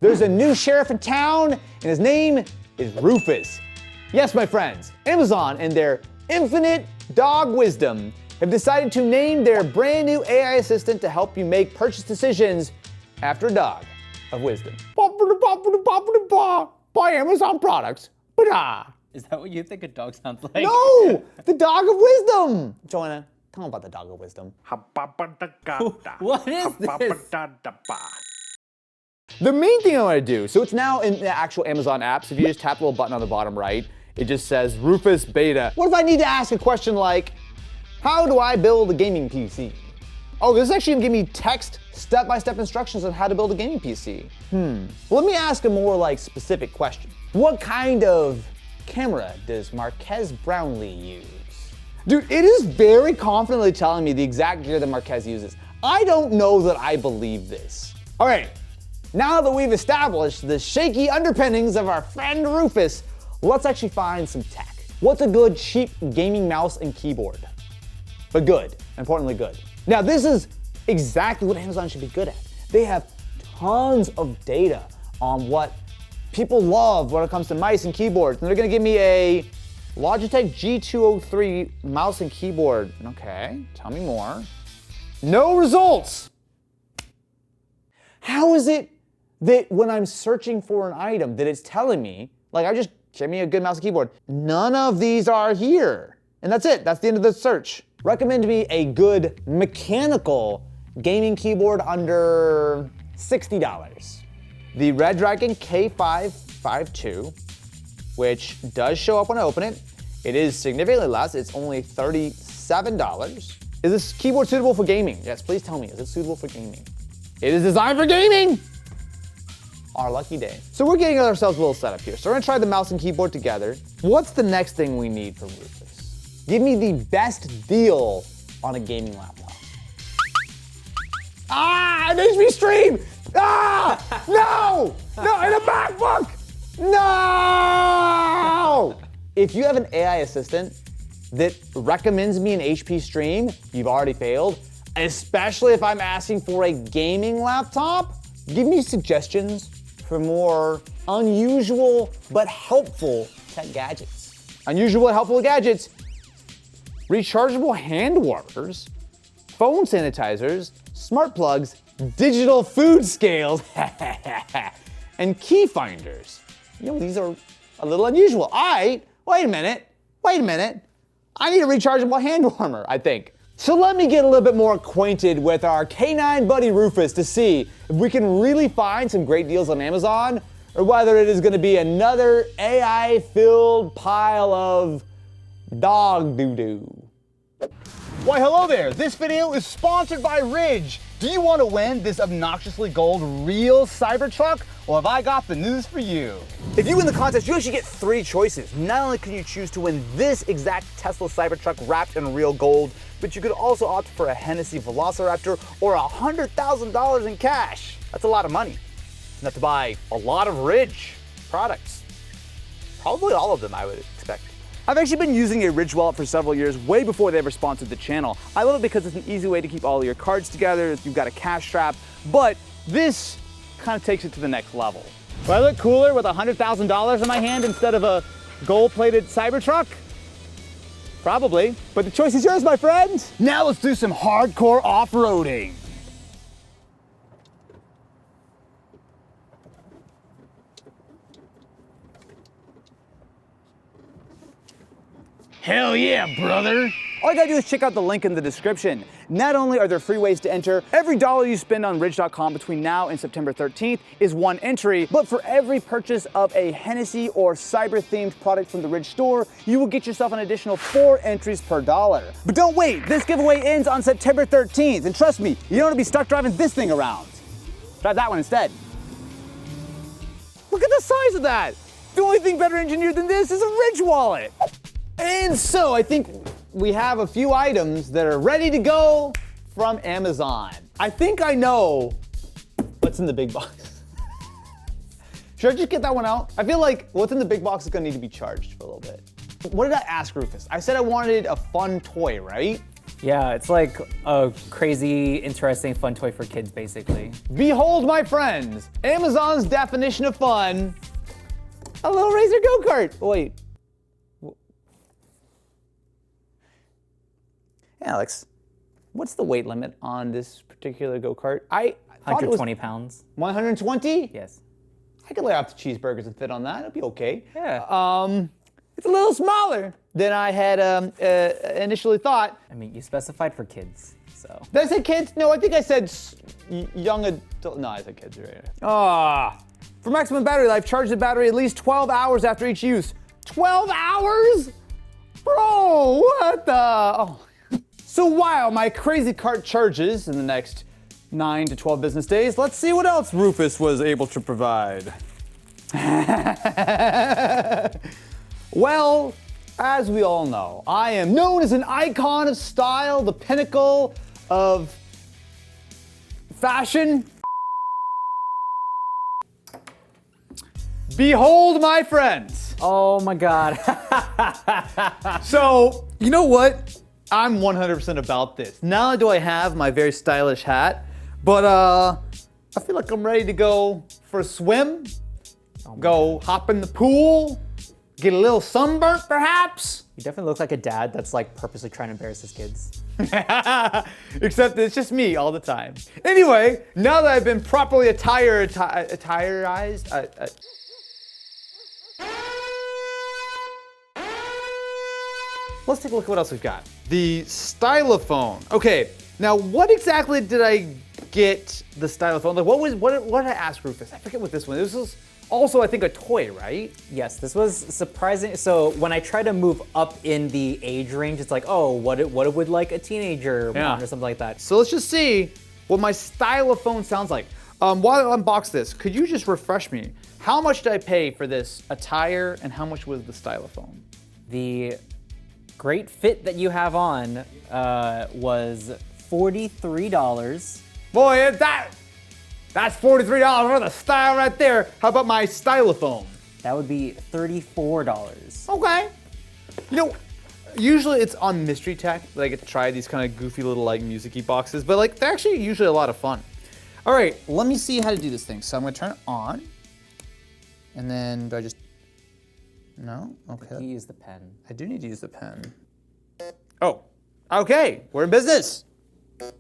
There's a new sheriff in town, and his name is Rufus. Yes, my friends, Amazon and their infinite dog wisdom have decided to name their brand new AI assistant to help you make purchase decisions after a dog of wisdom. Buy Amazon products. Is that what you think a dog sounds like? No, the dog of wisdom. Joanna, tell me about the dog of wisdom. What is this? The main thing I want to do, so it's now in the actual Amazon apps. If you just tap the little button on the bottom right, it just says Rufus Beta. What if I need to ask a question like, how do I build a gaming PC? Oh, this is actually gonna give me text step-by-step instructions on how to build a gaming PC. Well, let me ask a more like specific question. What kind of camera does Marques Brownlee use? Dude, it is very confidently telling me the exact gear that Marques uses. I don't know that I believe this. All right, now that we've established the shaky underpinnings of our friend Rufus, let's actually find some tech. What's a good, cheap gaming mouse and keyboard? But good, importantly good. Now this is exactly what Amazon should be good at. They have tons of data on what people love when it comes to mice and keyboards. And they're gonna give me a Logitech G203 mouse and keyboard. Okay, tell me more. No results. How is it that when I'm searching for an item that it's telling me, like I just give me a good mouse and keyboard, none of these are here. And that's it, that's the end of the search. Recommend me a good mechanical gaming keyboard under $60. The Red Dragon K552, which does show up when I open it. It is significantly less, it's only $37. Is this keyboard suitable for gaming? Yes, please tell me, is it suitable for gaming? It is designed for gaming! Our lucky day. So we're getting ourselves a little setup here. So we're gonna try the mouse and keyboard together. What's the next thing we need from Rufus? Give me the best deal on a gaming laptop. An HP Stream! No! No, in a MacBook! No! If you have an AI assistant that recommends me an HP Stream, you've already failed, especially if I'm asking for a gaming laptop. Give me suggestions for more unusual but helpful tech gadgets. Unusual and helpful gadgets: rechargeable hand warmers, phone sanitizers, smart plugs, digital food scales, and key finders. You know, these are a little unusual. Wait a minute. I need a rechargeable hand warmer, I think. So let me get a little bit more acquainted with our canine buddy Rufus to see if we can really find some great deals on Amazon, or whether it is gonna be another AI-filled pile of dog doo-doo. Why, hello there. This video is sponsored by Ridge. Do you want to win this obnoxiously gold real Cybertruck? Well, have I got the news for you. If you win the contest, you actually get 3 choices. Not only can you choose to win this exact Tesla Cybertruck wrapped in real gold, but you could also opt for a Hennessy Velociraptor or $100,000 in cash. That's a lot of money. Enough to buy a lot of Ridge products. Probably all of them, I would expect. I've actually been using a Ridge wallet for several years, way before they ever sponsored the channel. I love it because it's an easy way to keep all of your cards together. You've got a cash strap, but this kind of takes it to the next level. Do I look cooler with $100,000 in my hand instead of a gold-plated Cybertruck? Probably, but the choice is yours, my friend. Now let's do some hardcore off-roading. Hell yeah, brother. All you gotta do is check out the link in the description. Not only are there free ways to enter, every dollar you spend on Ridge.com between now and September 13th is 1 entry, but for every purchase of a Hennessy or cyber-themed product from the Ridge store, you will get yourself an additional 4 entries per dollar. But don't wait, this giveaway ends on September 13th, and trust me, you don't want to be stuck driving this thing around. Drive that one instead. Look at the size of that! The only thing better engineered than this is a Ridge wallet. And so I think we have a few items that are ready to go from Amazon. I think I know what's in the big box. Should I just get that one out? I feel like what's in the big box is gonna need to be charged for a little bit. What did I ask Rufus? I said I wanted a fun toy, right? Yeah, it's like a crazy, interesting, fun toy for kids, basically. Behold, my friends, Amazon's definition of fun, a little Razor go-kart. Wait. Alex, what's the weight limit on this particular go-kart? I thought it was 120 pounds. 120? Yes. I could lay off the cheeseburgers and fit on that. It'd be okay. Yeah. It's a little smaller than I had initially thought. I mean, you specified for kids, so. Did I say kids? No, I think I said young adult. No, I said kids. Right. For maximum battery life, charge the battery at least 12 hours after each use. 12 hours? Bro, what the? Oh. So while my crazy cart charges in the next 9 to 12 business days, let's see what else Rufus was able to provide. Well, as we all know, I am known as an icon of style, the pinnacle of fashion. Behold, my friends. Oh my God. So, you know what? I'm 100% about this. Not only do I have my very stylish hat, but I feel like I'm ready to go for a swim, go hop in the pool, get a little sunburnt perhaps. You definitely look like a dad that's like purposely trying to embarrass his kids. Except it's just me all the time. Anyway, now that I've been properly attirized, let's take a look at what else we've got. The Stylophone. Okay, now what exactly did I get the Stylophone? Like what did I ask Rufus? I forget what this one. This was also, I think, a toy, right? Yes, this was surprising. So when I try to move up in the age range, it's like, oh, what would like a teenager want or something like that. So let's just see what my Stylophone sounds like. While I unbox this, could you just refresh me? How much did I pay for this attire and how much was the Stylophone? The great fit that you have on was $43. Boy, that's $43 worth of style right there. How about my Stylophone? That would be $34. Okay. You know, usually it's on Mystery Tech that I get to try these kind of goofy little like music-y boxes, but like they're actually usually a lot of fun. All right, let me see how to do this thing. So I'm gonna turn it on, and then do I just, no? Okay. You use the pen. I do need to use the pen. Oh, okay, we're in business. Oh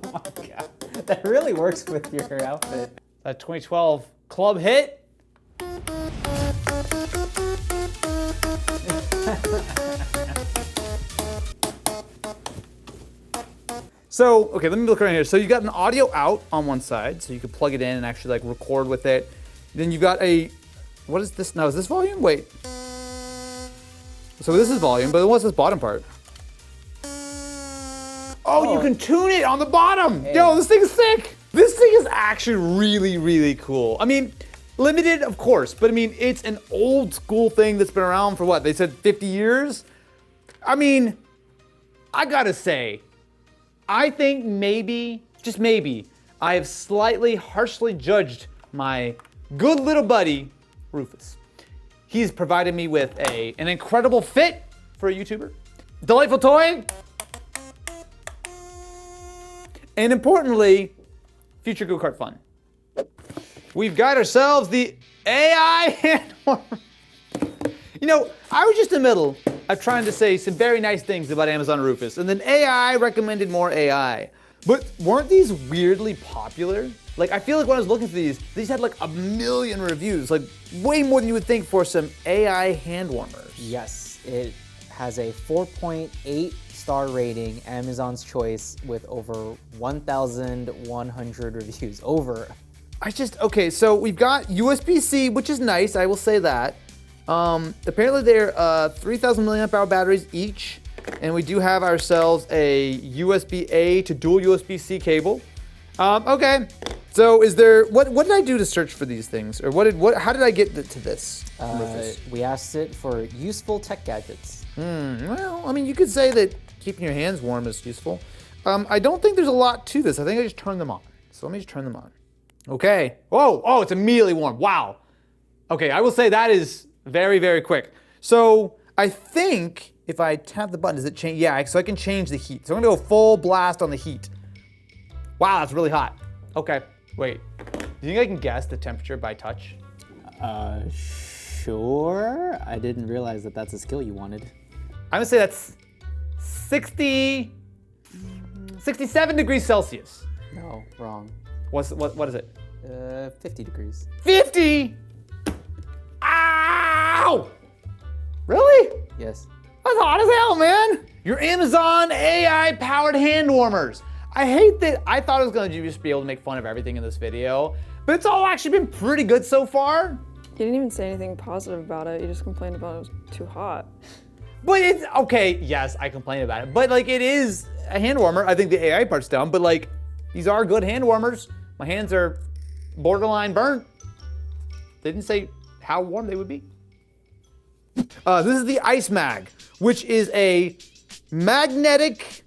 my God. That really works with your outfit. A 2012 club hit. So, okay, let me look around here. So you got an audio out on one side, so you could plug it in and actually like record with it. Then you got a, what is this now? Is this volume? Wait. So this is volume, but what's this bottom part? Oh, you can tune it on the bottom. Hey. Yo, this thing is sick. This thing is actually really, really cool. I mean, limited, of course, but I mean, it's an old school thing that's been around for what? They said 50 years? I mean, I gotta say, I think maybe, just maybe, I have slightly harshly judged my good little buddy, Rufus. He's provided me with an incredible fit for a YouTuber, delightful toy, and importantly, future go-kart fun. We've got ourselves the AI hand warmer. You know, I was just in the middle of trying to say some very nice things about Amazon Rufus, and then AI recommended more AI. But weren't these weirdly popular? Like, I feel like when I was looking for these had like 1 million reviews, like way more than you would think for some AI hand warmers. Yes, it has a 4.8 star rating, Amazon's choice, with over 1,100 reviews. Okay, so we've got USB-C, which is nice, I will say that. Apparently they're 3,000 milliamp hour batteries each, and we do have ourselves a USB-A to dual USB-C cable. Okay, so is there, what did I do to search for these things? Or how did I get to this? We asked it for useful tech gadgets. Well, I mean, you could say that keeping your hands warm is useful. I don't think there's a lot to this. I think I just turned them on. So let me just turn them on. Okay. Oh, it's immediately warm. Wow. Okay, I will say that is very, very quick. So I think if I tap the button, does it change? Yeah, so I can change the heat. So I'm gonna go full blast on the heat. Wow, that's really hot. Okay, wait. Do you think I can guess the temperature by touch? Sure. I didn't realize that that's a skill you wanted. I'm gonna say that's 67 degrees Celsius. No, wrong. What is it? 50 degrees. 50! Ow! Really? Yes. That's hot as hell, man. Your Amazon AI-powered hand warmers. I hate that I thought I was gonna just be able to make fun of everything in this video, but it's all actually been pretty good so far. You didn't even say anything positive about it. You just complained about it was too hot. But it's, okay, yes, I complain about it, but like it is a hand warmer. I think the AI part's dumb, but like these are good hand warmers. My hands are borderline burnt. They didn't say how warm they would be. This is the Icemag, which is a magnetic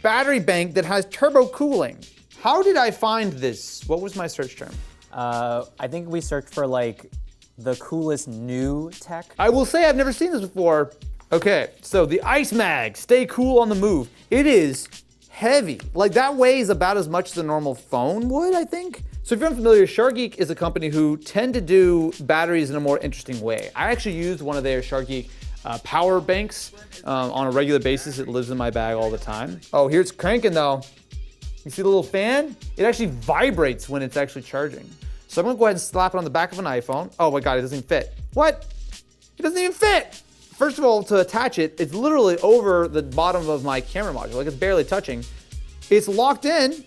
battery bank that has turbo cooling. How did I find this? What was my search term? I think we searched for like the coolest new tech. I will say I've never seen this before. Okay, so the Icemag, stay cool on the move. It is heavy. Like that weighs about as much as a normal phone would, I think. So if you're unfamiliar, SharkGeek is a company who tend to do batteries in a more interesting way. I actually used one of their SharkGeek power banks on a regular basis. It lives in my bag all the time. Oh, here it's cranking though. You see the little fan? It actually vibrates when it's actually charging. So I'm gonna go ahead and slap it on the back of an iPhone. Oh my God, it doesn't even fit. What? It doesn't even fit. First of all, to attach it, it's literally over the bottom of my camera module. Like it's barely touching. It's locked in,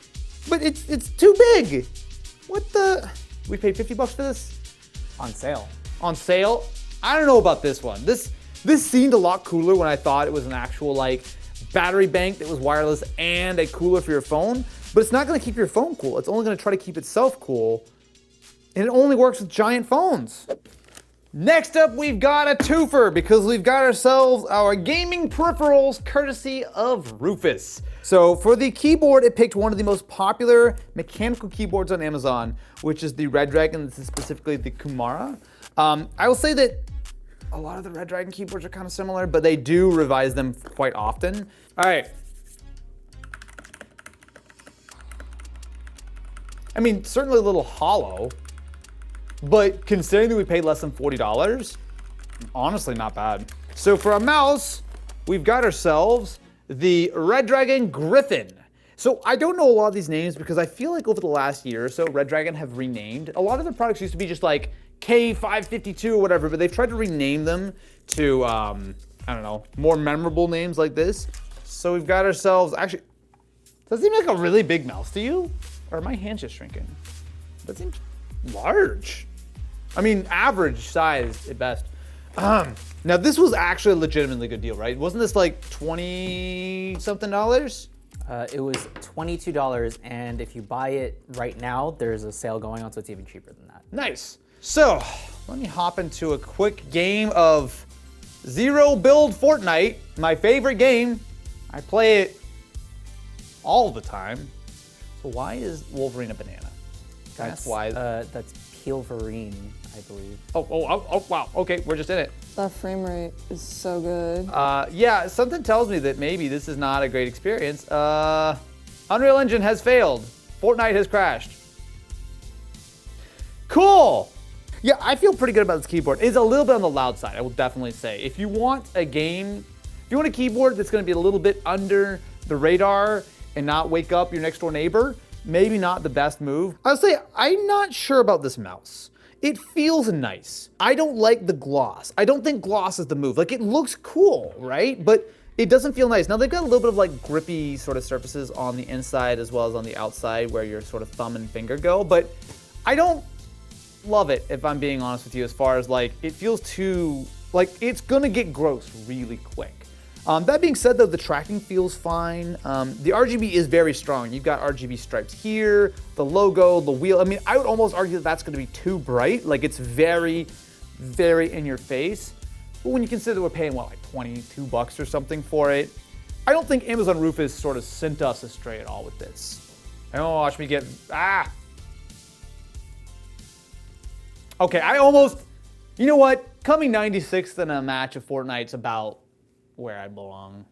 but it's too big. What the? We paid 50 bucks for this? On sale. On sale? I don't know about this one. This seemed a lot cooler when I thought it was an actual like battery bank that was wireless and a cooler for your phone, but it's not gonna keep your phone cool. It's only gonna try to keep itself cool, and it only works with giant phones. Next up, we've got a twofer because we've got ourselves our gaming peripherals courtesy of Rufus. So for the keyboard, it picked one of the most popular mechanical keyboards on Amazon, which is the Red Dragon. This is specifically the Kumara. I will say that a lot of the Red Dragon keyboards are kind of similar, but they do revise them quite often. All right. I mean, certainly a little hollow, but considering that we paid less than $40, honestly not bad. So for a mouse, we've got ourselves the Red Dragon Griffin. So I don't know a lot of these names because I feel like over the last year or so, Red Dragon have renamed. A lot of their products used to be just like K552 or whatever, but they've tried to rename them to, I don't know, more memorable names like this. So we've got ourselves, actually, does it seem like a really big mouse to you? Or are my hands just shrinking? That seems large. I mean, average size at best. Now this was actually a legitimately good deal, right? Wasn't this like 20 something dollars? It was $22, and if you buy it right now, there's a sale going on, so it's even cheaper than that. Nice. So let me hop into a quick game of Zero Build Fortnite, my favorite game. I play it all the time. So why is Wolverine a banana? That's why. That's Peelverine, I believe. Oh, wow. Okay, we're just in it. That frame rate is so good. Yeah, something tells me that maybe this is not a great experience. Unreal Engine has failed. Fortnite has crashed. Cool. Yeah, I feel pretty good about this keyboard. It's a little bit on the loud side, I will definitely say. If you want a game, if you want a keyboard that's gonna be a little bit under the radar and not wake up your next door neighbor, maybe not the best move. I'll say I'm not sure about this mouse. It feels nice. I don't like the gloss. I don't think gloss is the move. Like it looks cool, right? But it doesn't feel nice. Now they've got a little bit of like grippy sort of surfaces on the inside as well as on the outside where your sort of thumb and finger go, but I don't love it if I'm being honest with you as far as like, it feels too, like it's gonna get gross really quick. That being said though, the tracking feels fine. The RGB is very strong. You've got RGB stripes here, the logo, the wheel. I mean, I would almost argue that that's gonna be too bright. Like it's very, very in your face. But when you consider we're paying what, like 22 bucks or something for it, I don't think Amazon Rufus sort of sent us astray at all with this. And watch me get, Okay, I almost You know what? Coming 96th in a match of Fortnite's about where I belong.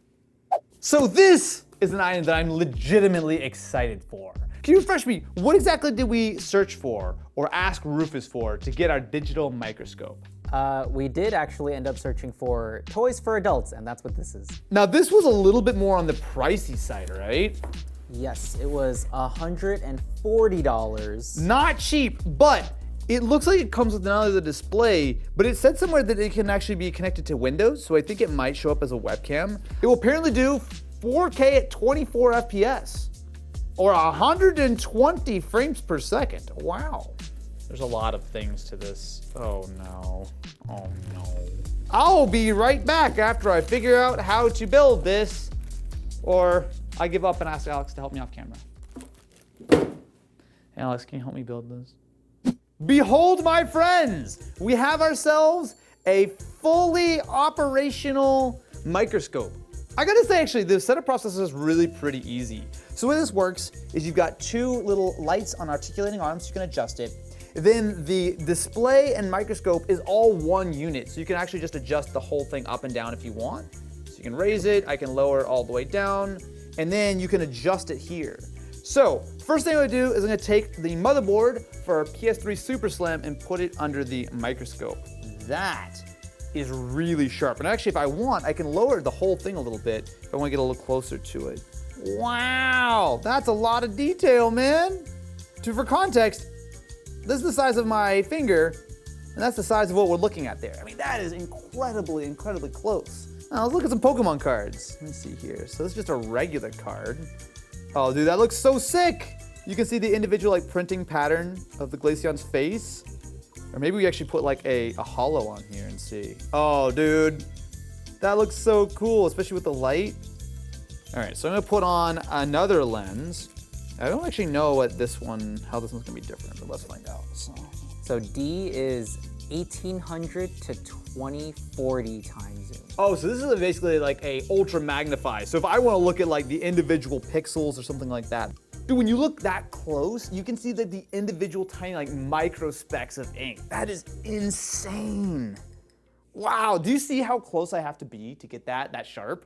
So this is an item that I'm legitimately excited for. Can you refresh me? What exactly did we search for or ask Rufus for to get our digital microscope? We did actually end up searching for toys for adults, and that's what this is. Now this was a little bit more on the pricey side, right? Yes, it was $140. Not cheap, but it looks like it comes with not only the display, but it said somewhere that it can actually be connected to Windows, so I think it might show up as a webcam. It will apparently do 4K at 24 FPS, or 120 frames per second. Wow. There's a lot of things to this. Oh no, oh no. I'll be right back after I figure out how to build this, or I give up and ask Alex to help me off camera. Alex, can you help me build this? Behold, my friends, we have ourselves a fully operational microscope. I gotta say, actually, the setup process is really pretty easy. So the way this works is you've got two little lights on articulating arms, so you can adjust it. Then the display and microscope is all one unit, so you can actually just adjust the whole thing up and down if you want. So you can raise it, I can lower it all the way down, and then you can adjust it here. So, first thing I'm gonna do is I'm gonna take the motherboard for our PS3 Super Slim and put it under the microscope. That is really sharp. And actually, if I want, I can lower the whole thing a little bit if I wanna get a little closer to it. Wow, that's a lot of detail, man. For context, this is the size of my finger, and that's the size of what we're looking at there. I mean, that is incredibly, incredibly close. Now, let's look at some Pokemon cards. Let me see here. So this is just a regular card. Oh, dude, that looks so sick. You can see the individual like printing pattern of the Glaceon's face. Or maybe we actually put like a holo on here and see. Oh, dude, that looks so cool, especially with the light. All right, so I'm gonna put on another lens. I don't actually know how this one's gonna be different, but let's find out. So D is 1800 to 2040 times zoom. Oh, so this is basically like a ultra magnify. So if I wanna look at like the individual pixels or something like that, dude, when you look that close, you can see that the individual tiny like micro specks of ink. That is insane. Wow, do you see how close I have to be to get that sharp?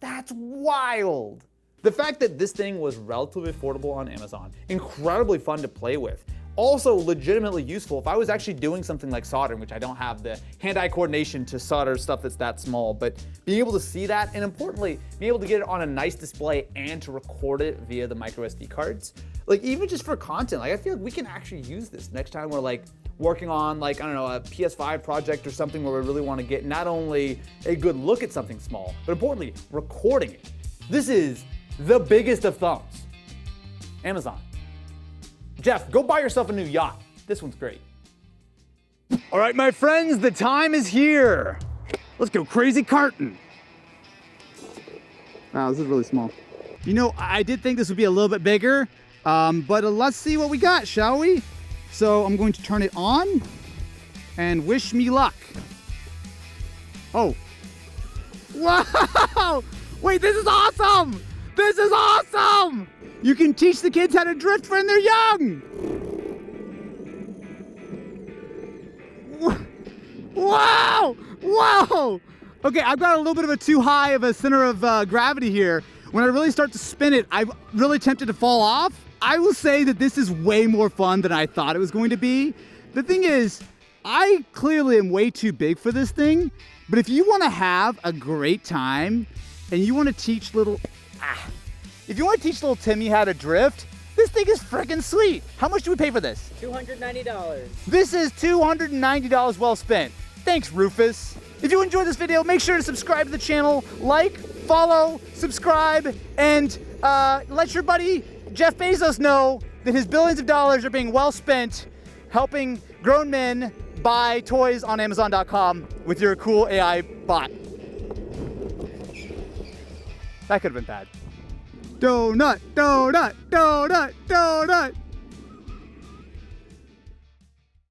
That's wild. The fact that this thing was relatively affordable on Amazon, incredibly fun to play with, also legitimately useful if I was actually doing something like soldering, which I don't have the hand-eye coordination to solder stuff that's that small, but being able to see that, and importantly, being able to get it on a nice display and to record it via the micro SD cards, like even just for content, like I feel like we can actually use this next time we're like working on like, I don't know, a PS5 project or something where we really want to get not only a good look at something small, but importantly, recording it. This is the biggest of thumbs. Amazon. Jeff, go buy yourself a new yacht. This one's great. All right, my friends, the time is here. Let's go crazy karting. Wow, this is really small. You know, I did think this would be a little bit bigger, but let's see what we got, shall we? So I'm going to turn it on and wish me luck. Oh. Wow! Wait, this is awesome! This is awesome! You can teach the kids how to drift when they're young! Wow! Wow! Okay, I've got a little bit of a too high of a center of gravity here. When I really start to spin it, I'm really tempted to fall off. I will say that this is way more fun than I thought it was going to be. The thing is, I clearly am way too big for this thing, but if you want to have a great time and you want to teach little Timmy how to drift, this thing is freaking sweet. How much do we pay for this? $290. This is $290 well spent. Thanks, Rufus. If you enjoyed this video, make sure to subscribe to the channel, like, follow, subscribe, and let your buddy Jeff Bezos know that his billions of dollars are being well spent helping grown men buy toys on Amazon.com with your cool AI bot. That could have been bad. Donut, donut, donut, donut.